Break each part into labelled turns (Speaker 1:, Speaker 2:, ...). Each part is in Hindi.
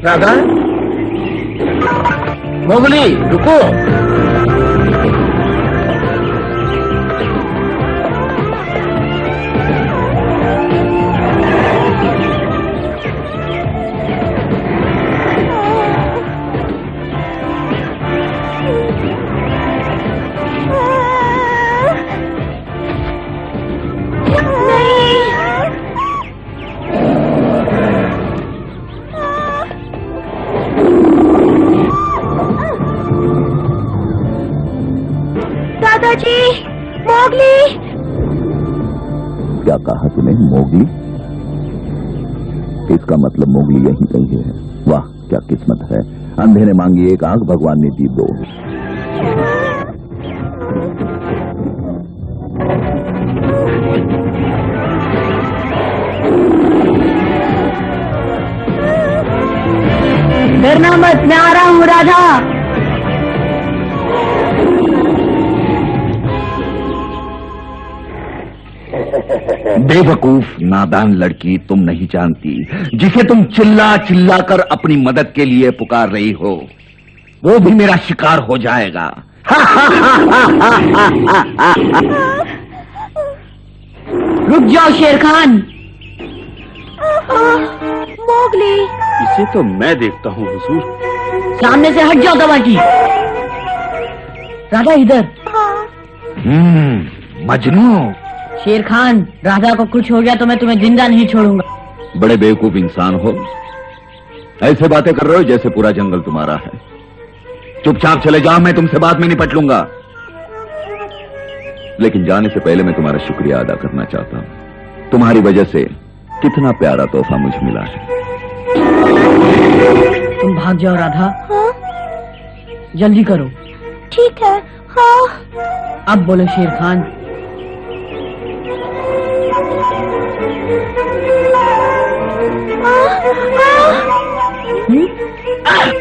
Speaker 1: राधा, मोगली रुको।
Speaker 2: दादाजी, मोगली।
Speaker 3: क्या कहा तूने, मोगली? इसका मतलब मोगली यहीं कहीं है। वाह क्या किस्मत है। अंधे ने मांगी एक आंख, भगवान ने दी दो।
Speaker 2: डरना मत, मैं आ रहा हूँ राधा।
Speaker 3: बेवकूफ नादान लड़की, तुम नहीं जानती जिसे तुम चिल्ला चिल्ला कर अपनी मदद के लिए पुकार रही हो वो भी मेरा शिकार हो जाएगा।
Speaker 2: रुक जाओ शेर खान। मोगली,
Speaker 1: इसे तो मैं देखता हूँ हुजूर।
Speaker 2: सामने से हट जाओ दवाजी। राधा इधर।
Speaker 3: मजनू।
Speaker 2: शेर खान, राधा को कुछ हो गया तो मैं तुम्हें जिंदा नहीं छोड़ूंगा।
Speaker 3: बड़े बेवकूफ इंसान हो, ऐसे बातें कर रहे हो जैसे पूरा जंगल तुम्हारा है। चुपचाप चले जाओ, मैं तुमसे बाद में निपट लूंगा। लेकिन जाने से पहले मैं तुम्हारा शुक्रिया अदा करना चाहता हूं। तुम्हारी वजह से कितना प्यारा तोहफा मुझे मिला है।
Speaker 2: तुम भाग जाओ राधा।
Speaker 4: हाँ?
Speaker 2: जल्दी करो।
Speaker 4: ठीक है। हाँ।
Speaker 2: अब बोलो शेर खान।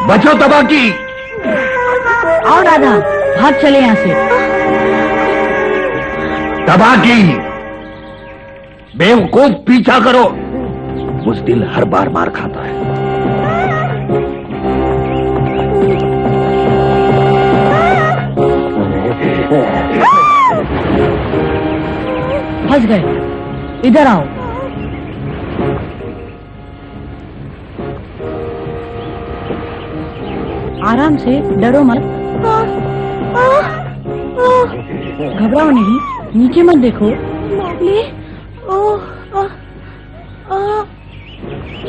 Speaker 3: बचो तबाकी।
Speaker 2: आओ राधा, भाग चले यहाँ से।
Speaker 3: तबाकी, बेवकूफ पीछा करो। बुज़दिल हर बार मार खाता है।
Speaker 2: फंस गए, इधर आओ। आराम से, डरो मत। घबराओ नहीं, नीचे मत देखो।
Speaker 4: मोगली,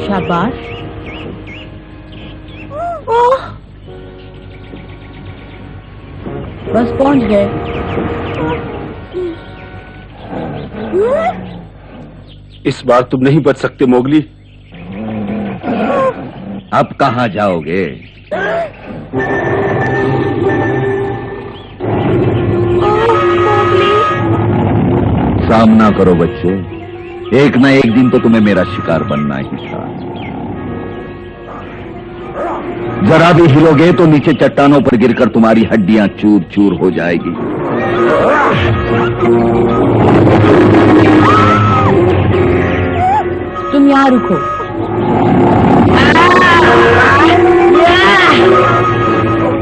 Speaker 2: शाबाश। बस पहुंच गए।
Speaker 1: इस बार तुम नहीं बच सकते मोगली।
Speaker 3: अब कहाँ जाओगे? सामना करो बच्चे, एक ना एक दिन तो तुम्हें मेरा शिकार बनना ही था। जरा भी हिलोगे तो नीचे चट्टानों पर गिरकर तुम्हारी हड्डियां चूर चूर हो जाएगी।
Speaker 2: तुम यहाँ रुको।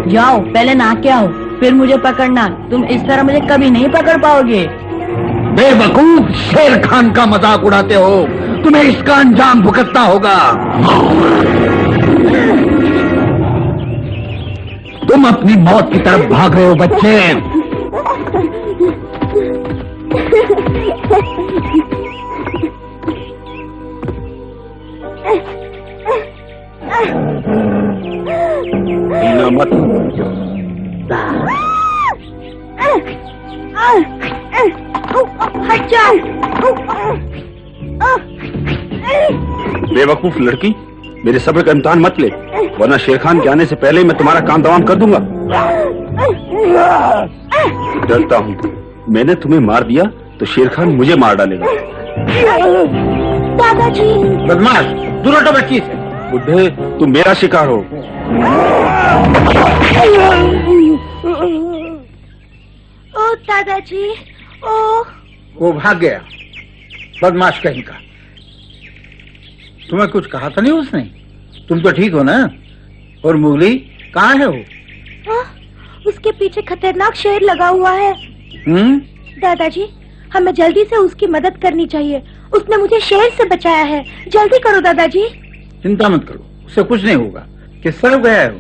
Speaker 2: जाओ, पहले नहा के आओ, फिर मुझे पकड़ना। तुम इस तरह मुझे कभी नहीं पकड़ पाओगे।
Speaker 3: बेवकूफ, शेर खान का मजाक उड़ाते हो। तुम्हें इसका अंजाम भुगतना होगा। तुम अपनी मौत की तरफ भाग रहे हो बच्चे।
Speaker 1: मत।
Speaker 4: हट जा।
Speaker 1: बेवकूफ लड़की, मेरे सब्र का इम्तिहान मत ले, वरना शेर खान के आने से पहले ही मैं तुम्हारा काम तमाम कर दूंगा। डरता हूँ, मैंने तुम्हें मार दिया तो शेर खान मुझे मार डालेगा।
Speaker 4: दादाजी।
Speaker 1: बदमाश, दूर हटो बच्ची से। बुड्ढे, तुम मेरा शिकार हो।
Speaker 4: ओ दादाजी, ओ।
Speaker 5: वो भाग गया, बदमाश कहीं का। तुम्हें कुछ कहा था नहीं उसने? तुम तो ठीक हो ना? और मुगली कहाँ है वो?
Speaker 4: हाँ, उसके पीछे खतरनाक शेर लगा हुआ है। दादाजी, हमें जल्दी से उसकी मदद करनी चाहिए। उसने मुझे शेर से बचाया है। जल्दी करो दादाजी।
Speaker 5: चिंता मत करो, उससे कुछ नहीं होगा। किस तरफ गया है वो?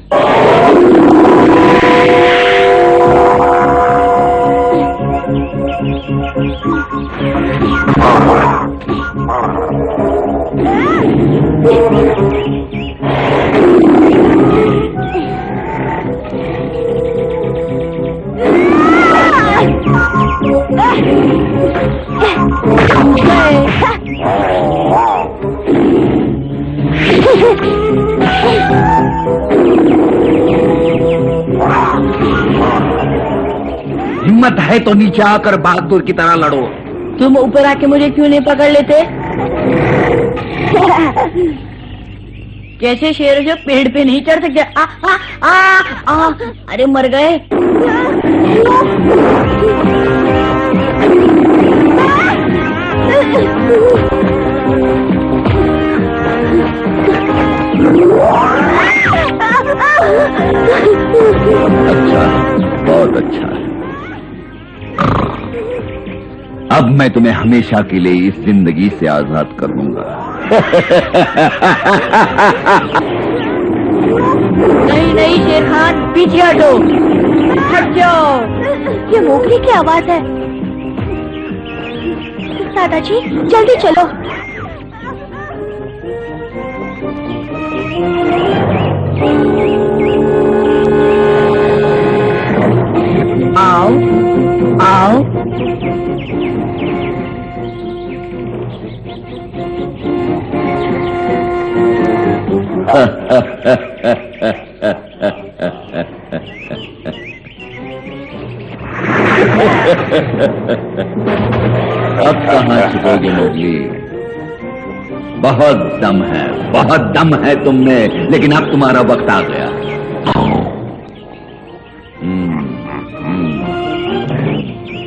Speaker 3: हिम्मत है तो नीचे आकर बहादुर की तरह लड़ो।
Speaker 2: तुम ऊपर आके मुझे क्यों नहीं पकड़ लेते? कैसे शेर जो पेड़ पे नहीं चढ़ सकते? आ, आ, आ, आ, अरे मर गए।
Speaker 3: अच्छा, बहुत अच्छा है। अब मैं तुम्हें हमेशा के लिए इस जिंदगी से आजाद कर दूंगा।
Speaker 2: नहीं नहीं शेर खान, पीछे हटो, हट जाओ।
Speaker 4: ये मोगली की आवाज है। दादाजी जल्दी चलो।
Speaker 2: आओ आओ।
Speaker 3: अब कहाँ छुपोगे मोगली? बहुत दम है तुम में, लेकिन अब तुम्हारा वक्त आ गया।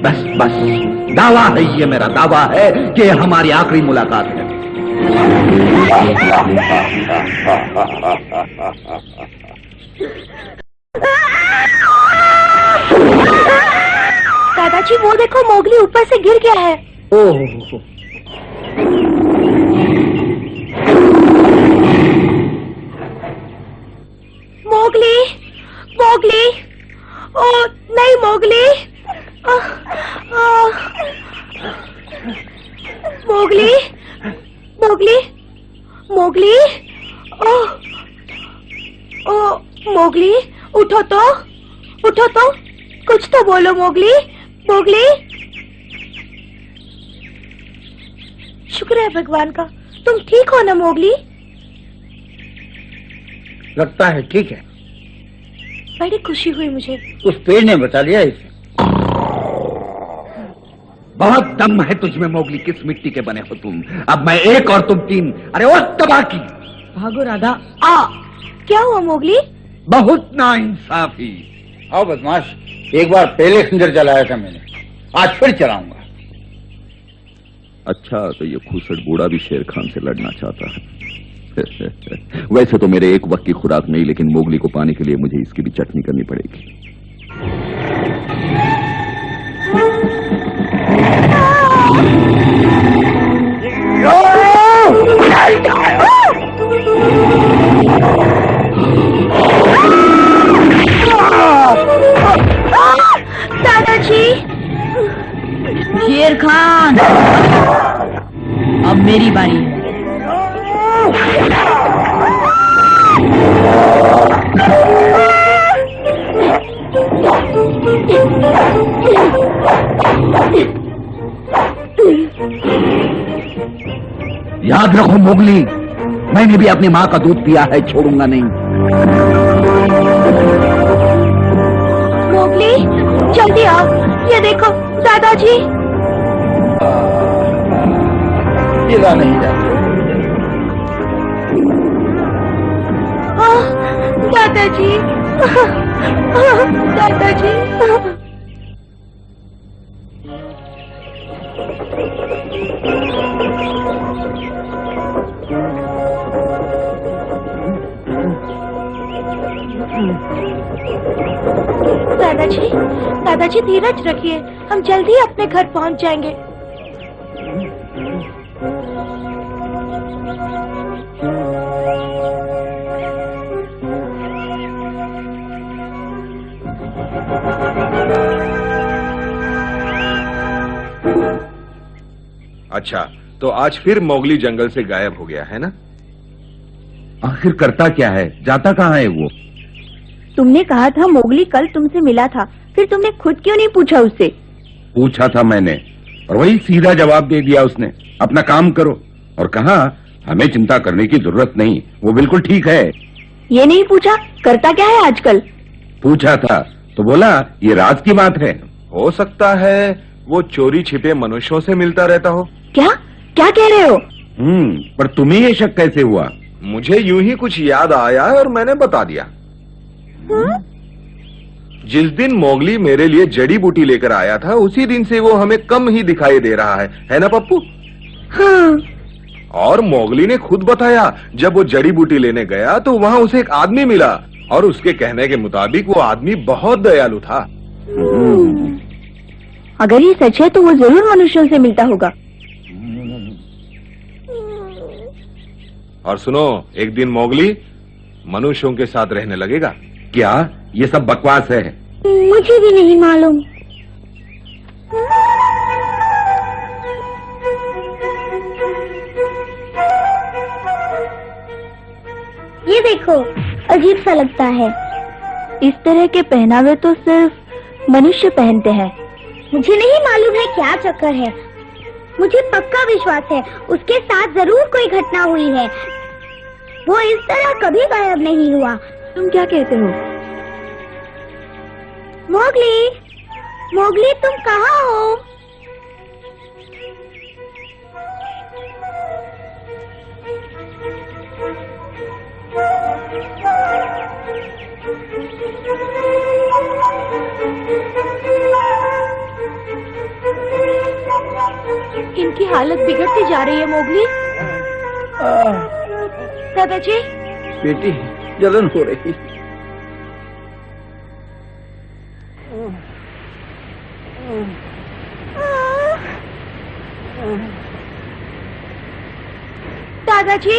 Speaker 3: बस बस, दावा है, ये मेरा दावा है कि ये हमारी आखिरी मुलाकात है।
Speaker 4: दादाजी वो देखो, मोगली ऊपर से गिर गया है।
Speaker 5: ओह,
Speaker 4: मोगली, मोगली, ओ नहीं मोगली, मोगली, मोगली, मोगली, ओ मोगली, उठो तो, उठो तो, कुछ तो बोलो मोगली, मोगली। शुक्र है भगवान का, तुम ठीक हो ना मोगली?
Speaker 5: लगता है ठीक है।
Speaker 4: बड़ी खुशी हुई मुझे।
Speaker 5: उस पेड़ ने बचा लिया इसे।
Speaker 3: बहुत दम है तुझमें मोगली, किस मिट्टी के बने हो तुम? अब मैं एक और तुम तीन। अरे ओ तबाह की,
Speaker 2: भागो राधा।
Speaker 4: क्या हुआ मोगली?
Speaker 3: बहुत नाइंसाफी।
Speaker 5: आओ बदमाश, एक बार पहले खंजर चलाया था मैंने, आज फिर चलाऊंगा।
Speaker 3: अच्छा, तो ये खूसट बूढ़ा भी शेर खान से लड़ना चाहता है। वैसे तो मेरे एक वक्त की खुराक नहीं, लेकिन मोगली को पाने के लिए मुझे इसकी भी चटनी करनी पड़ेगी।
Speaker 4: दादाजी,
Speaker 2: शेर खान, अब मेरी बारी है।
Speaker 3: याद रखो मोगली, मैंने भी अपनी माँ का दूध पिया है, छोड़ूंगा नहीं।
Speaker 4: मोगली जल्दी आओ, ये देखो दादाजी।
Speaker 5: हिला नहीं जाता।
Speaker 4: दादाजी, दादाजी। दादाजी धीरज रखिए, हम जल्दी अपने घर पहुंच जाएंगे।
Speaker 6: अच्छा, तो आज फिर मोगली जंगल से गायब हो गया है ना?
Speaker 3: आखिर करता क्या है, जाता कहाँ है वो?
Speaker 4: तुमने कहा था मोगली कल तुमसे मिला था, फिर तुमने खुद क्यों नहीं पूछा उससे?
Speaker 3: पूछा था मैंने और वही सीधा जवाब दे दिया उसने, अपना काम करो। और कहा हमें चिंता करने की जरूरत नहीं, वो बिल्कुल ठीक है।
Speaker 4: ये नहीं पूछा करता क्या है आजकल?
Speaker 3: पूछा था तो बोला ये राज की बात है।
Speaker 6: हो सकता है वो चोरी छिपे मनुष्यों से मिलता रहता हो।
Speaker 4: क्या क्या कह रहे हो?
Speaker 3: पर तुम्हें ये शक कैसे हुआ?
Speaker 6: मुझे यूं ही कुछ याद आया और मैंने बता दिया। जिस दिन मोगली मेरे लिए जड़ी बूटी लेकर आया था, उसी दिन से वो हमें कम ही दिखाई दे रहा है ना पप्पू?
Speaker 4: हाँ।
Speaker 6: और मोगली ने खुद बताया, जब वो जड़ी बूटी लेने गया तो वहां उसे एक आदमी मिला और उसके कहने के मुताबिक वो आदमी बहुत दयालु था।
Speaker 4: अगर ये सच है तो वो जरूर मनुष्यों से मिलता होगा।
Speaker 6: और सुनो, एक दिन मोगली मनुष्यों के साथ रहने लगेगा।
Speaker 3: क्या ये सब बकवास है?
Speaker 4: मुझे भी नहीं मालूम। ये देखो, अजीब सा लगता है। इस तरह के पहनावे तो सिर्फ मनुष्य पहनते हैं। मुझे नहीं मालूम है क्या चक्कर है। मुझे पक्का विश्वास है उसके साथ जरूर कोई घटना हुई है। वो इस तरह कभी गायब नहीं हुआ। तुम क्या कहते हो? मोगली, मोगली तुम कहाँ हो? इनकी हालत बिगड़ती जा रही है मोगली। दादाजी,
Speaker 5: बेटी जलन हो रही।
Speaker 4: दादाजी,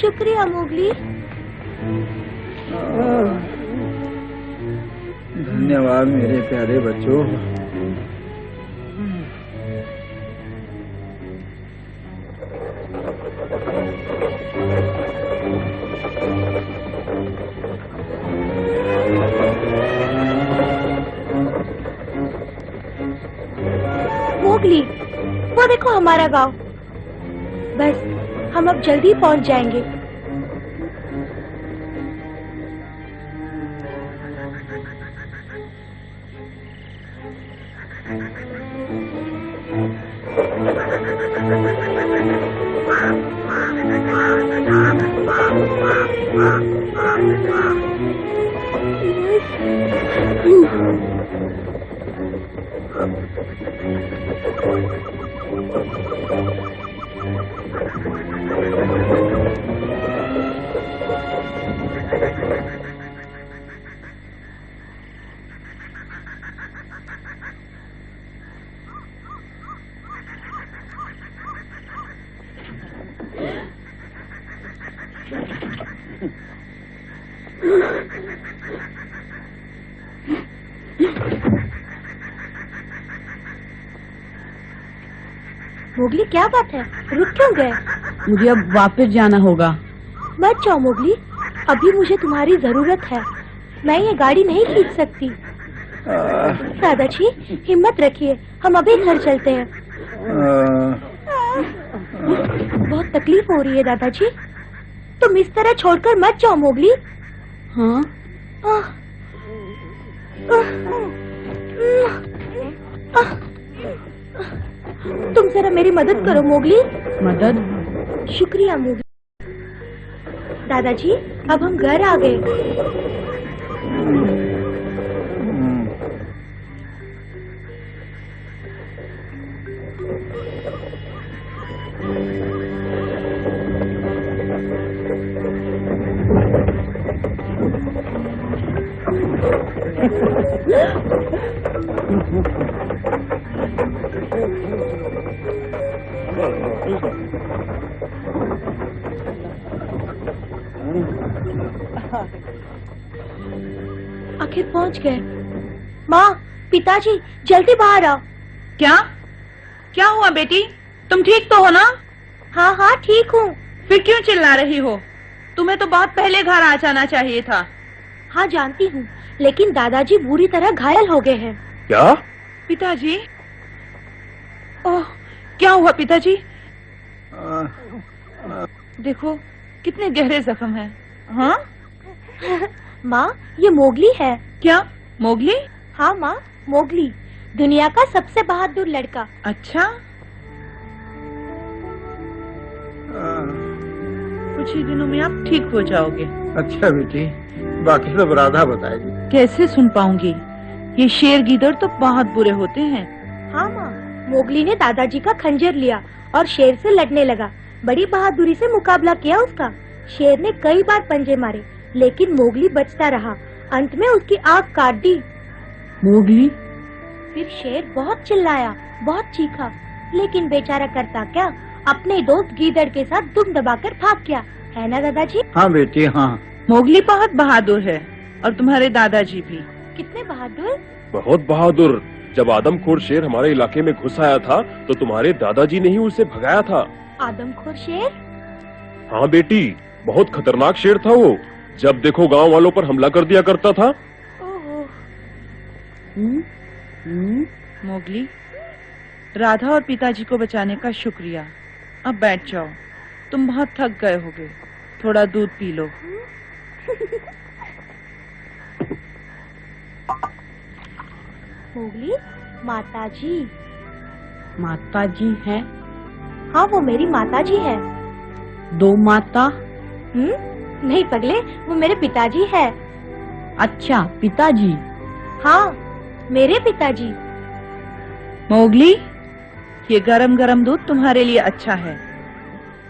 Speaker 4: शुक्रिया मोगली।
Speaker 5: धन्यवाद मेरे प्यारे बच्चों।
Speaker 4: मोगली, वो देखो हमारा गांव। बस हम अब जल्दी पहुंच जाएंगे। मोगली, क्या बात है? रुक क्यों गए?
Speaker 2: मुझे अब वापस जाना होगा।
Speaker 4: मत जाओ मोगली, अभी मुझे तुम्हारी जरूरत है। मैं ये गाड़ी नहीं खींच सकती। दादाजी, हिम्मत रखिए, हम अभी घर चलते हैं। बहुत तकलीफ हो रही है दादाजी। तुम इस तरह छोड़कर मत जाओ मोगली।
Speaker 2: हाँ?
Speaker 4: तुम जरा मेरी मदद करो मोगली।
Speaker 2: मदद?
Speaker 4: शुक्रिया मोगली। दादाजी, अब हम घर आ गए। आखिर पहुंच गए। माँ, पिताजी, जल्दी बाहर आओ।
Speaker 2: क्या क्या हुआ बेटी? तुम ठीक तो हो ना?
Speaker 4: हाँ हाँ ठीक हूँ।
Speaker 2: फिर क्यों चिल्ला रही हो? तुम्हें तो बहुत पहले घर आ जाना चाहिए था।
Speaker 4: हाँ जानती हूँ, लेकिन दादाजी बुरी तरह घायल हो गए हैं।
Speaker 6: क्या?
Speaker 2: पिताजी? ओह, क्या हुआ पिताजी? देखो कितने गहरे जख्म हैं। हाँ?
Speaker 4: माँ, ये मोगली है।
Speaker 2: क्या मोगली?
Speaker 4: हाँ माँ, मोगली, दुनिया का सबसे बहादुर लड़का।
Speaker 2: अच्छा, कुछ ही दिनों में आप ठीक हो जाओगे।
Speaker 5: अच्छा बेटी, बाकी सब राधा बताएगी।
Speaker 2: कैसे सुन पाऊंगी? ये शेर गीदड़ तो बहुत बुरे होते हैं।
Speaker 4: हाँ माँ, मोगली ने दादाजी का खंजर लिया और शेर से लड़ने लगा। बड़ी बहादुरी से मुकाबला किया उसका। शेर ने कई बार पंजे मारे, लेकिन मोगली बचता रहा। अंत में उसकी आँख काट दी।
Speaker 2: मोगली?
Speaker 4: फिर शेर बहुत चिल्लाया, बहुत चीखा, लेकिन बेचारा करता क्या, अपने दोस्त गीदड़ के साथ दुम दबाकर भाग गया। है ना दादाजी?
Speaker 5: हाँ बेटी, हाँ।
Speaker 2: मोगली बहुत बहादुर है, और तुम्हारे दादाजी भी।
Speaker 4: कितने बहादुर?
Speaker 6: बहुत बहादुर। जब आदमखोर शेर हमारे इलाके में घुस आया था तो तुम्हारे दादाजी ने ही उसे भगाया था।
Speaker 4: आदमखोर शेर?
Speaker 6: हाँ बेटी, बहुत खतरनाक शेर था वो। जब देखो गांव वालों पर हमला कर दिया करता था।
Speaker 4: ओहो।
Speaker 2: मोगली, राधा और पिताजी को बचाने का शुक्रिया। अब बैठ जाओ, तुम बहुत थक गए होगे। थोड़ा दूध पी लो।
Speaker 4: मोगली, माताजी।
Speaker 2: माताजी हैं?
Speaker 4: हाँ, वो मेरी माताजी है।
Speaker 2: दो माता?
Speaker 4: नहीं पगले, वो मेरे पिताजी है।
Speaker 2: अच्छा, पिताजी।
Speaker 4: हाँ, मेरे पिताजी।
Speaker 2: मोगली, ये गरम गरम दूध तुम्हारे लिए अच्छा है,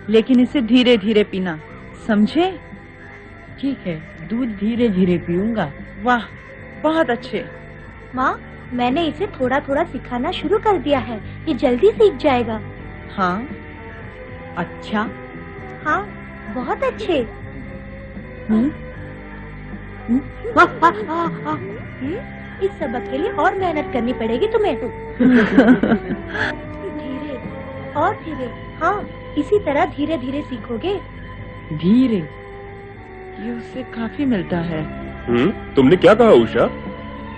Speaker 2: लेकिन इसे धीरे धीरे पीना, समझे? ठीक है, दूध धीरे धीरे पीऊंगा। वाह, बहुत अच्छे।
Speaker 4: माँ, मैंने इसे थोड़ा थोड़ा सिखाना शुरू कर दिया है, ये जल्दी सीख जाएगा।
Speaker 2: हाँ? अच्छा।
Speaker 4: हाँ, बहुत अच्छे। इस सबक के लिए और मेहनत करनी पड़ेगी तुम्हें। धीरे और धीरे। हाँ, इसी तरह धीरे धीरे सीखोगे।
Speaker 2: धीरे? ये उससे काफी मिलता है।
Speaker 6: तुमने क्या कहा उषा?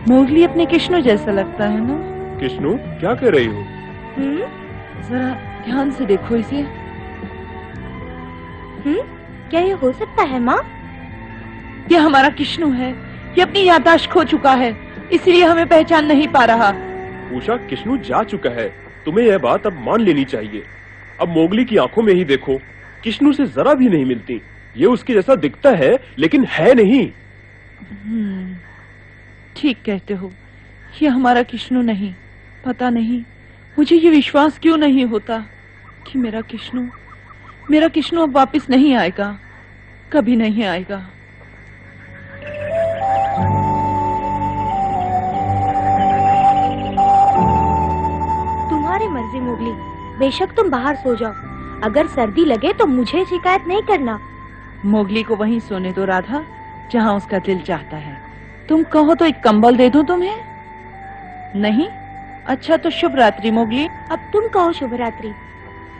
Speaker 2: मोगली अपने कृष्ण जैसा लगता है ना?
Speaker 6: कृष्णु, क्या कह रही हो?
Speaker 2: जरा ध्यान से देखो इसे।
Speaker 4: क्या ये हो सकता है माँ?
Speaker 2: ये हमारा कृष्णु है। ये अपनी याददाश्त खो चुका है, इसलिए हमें पहचान नहीं पा रहा।
Speaker 6: उषा, कृष्णु जा चुका है। तुम्हें यह बात अब मान लेनी चाहिए। अब मोगली की आंखों में ही देखो, कृष्णु से जरा भी नहीं मिलती। ये उसके जैसा दिखता है, लेकिन है नहीं।
Speaker 2: ठीक कहते हो, ये हमारा कृष्णु नहीं। पता नहीं मुझे ये विश्वास क्यों नहीं होता कि मेरा कृष्णु अब वापस नहीं आएगा, कभी नहीं आएगा।
Speaker 4: तुम्हारी मर्जी मोगली, बेशक तुम बाहर सो जाओ। अगर सर्दी लगे तो मुझे शिकायत नहीं करना।
Speaker 2: मोगली को वहीं सोने दो राधा, जहाँ उसका दिल चाहता है। तुम कहो तो एक कंबल दे दूं तुम्हें? नहीं? अच्छा तो शुभ रात्रि मोगली।
Speaker 4: अब तुम कहो शुभ रात्रि।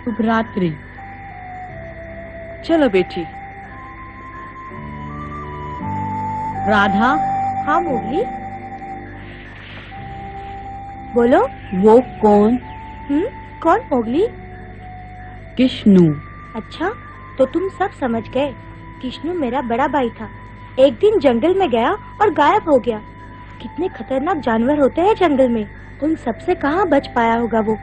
Speaker 2: शुभ रात्रि। चलो बेटी। राधा।
Speaker 4: हाँ मोगली, बोलो।
Speaker 2: वो कौन?
Speaker 4: कौन मोगली?
Speaker 2: कृष्णु।
Speaker 4: अच्छा, तो तुम सब समझ गए। कृष्णु मेरा बड़ा भाई था। एक दिन जंगल में गया और गायब हो गया। कितने खतरनाक जानवर होते हैं जंगल में, उन सब से कहाँ बच पाया होगा वो।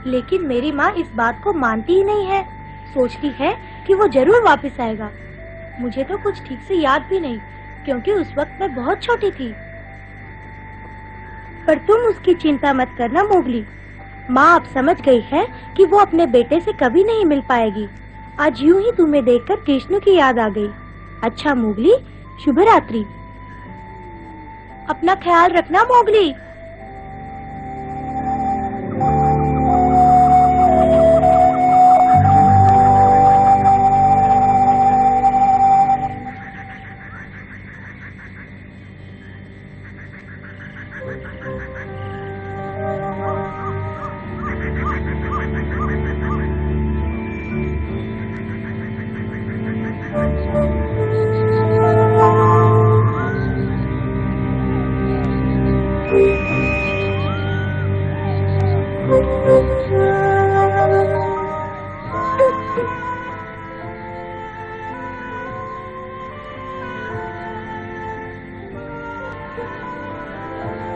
Speaker 4: लेकिन मेरी माँ इस बात को मानती ही नहीं है। सोचती है कि वो जरूर वापस आएगा। मुझे तो कुछ ठीक से याद भी नहीं, क्योंकि उस वक्त मैं बहुत छोटी थी। पर तुम उसकी चिंता मत करना मोगली, माँ अब समझ गई है कि वो अपने बेटे से कभी नहीं मिल पाएगी। आज यूं ही तुम्हें देखकर कृष्ण की याद आ गई। अच्छा मोगली, शुभ रात्रि। अपना ख्याल रखना मोगली।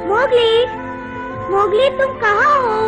Speaker 4: मोगली, मोगली तुम कहाँ हो?